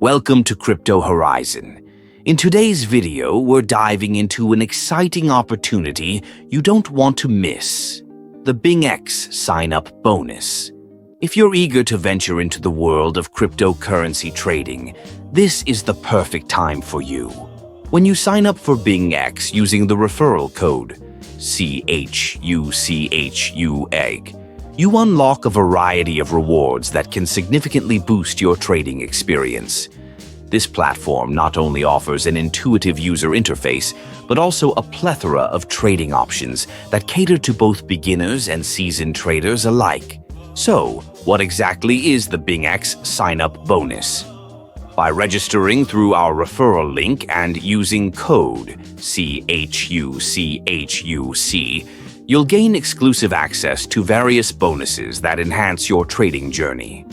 Welcome to Crypto Horizon. In today's video, we're diving into an exciting opportunity you don't want to miss: the BingX sign-up bonus. If you're eager to venture into the world of cryptocurrency trading, this is the perfect time for you. When you sign up for BingX using the referral code CHUCHU, you unlock a variety of rewards that can significantly boost your trading experience. This platform not only offers an intuitive user interface, but also a plethora of trading options that cater to both beginners and seasoned traders alike. So, what exactly is the BingX sign-up bonus? By registering through our referral link and using code CHUCHUC, you'll gain exclusive access to various bonuses that enhance your trading journey.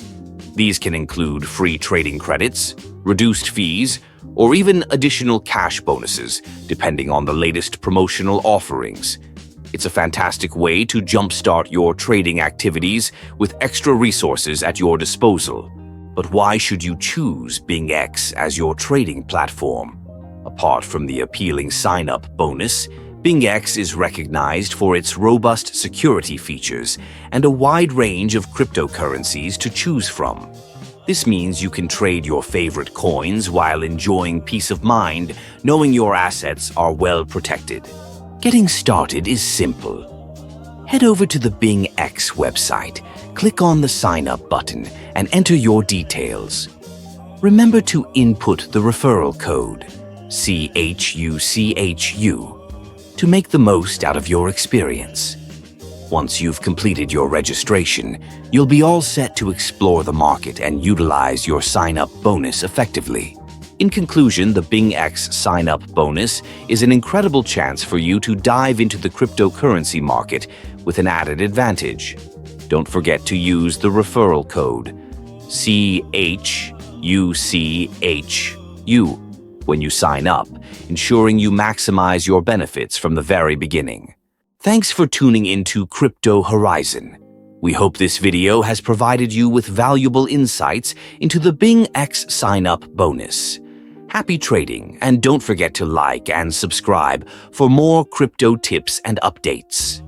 These can include free trading credits, reduced fees, or even additional cash bonuses, depending on the latest promotional offerings. It's a fantastic way to jumpstart your trading activities with extra resources at your disposal. But why should you choose BingX as your trading platform? Apart from the appealing sign-up bonus, BingX is recognized for its robust security features and a wide range of cryptocurrencies to choose from. This means you can trade your favorite coins while enjoying peace of mind, knowing your assets are well protected. Getting started is simple. Head over to the BingX website, click on the Sign Up button, and enter your details. Remember to input the referral code CHUCHU to make the most out of your experience. Once you've completed your registration, you'll be all set to explore the market and utilize your sign-up bonus effectively. In conclusion, the BingX sign-up bonus is an incredible chance for you to dive into the cryptocurrency market with an added advantage. Don't forget to use the referral code CHUCHU when you sign up, ensuring you maximize your benefits from the very beginning. Thanks for tuning into Crypto Horizon. We hope this video has provided you with valuable insights into the BingX sign-up bonus. Happy trading, and don't forget to like and subscribe for more crypto tips and updates.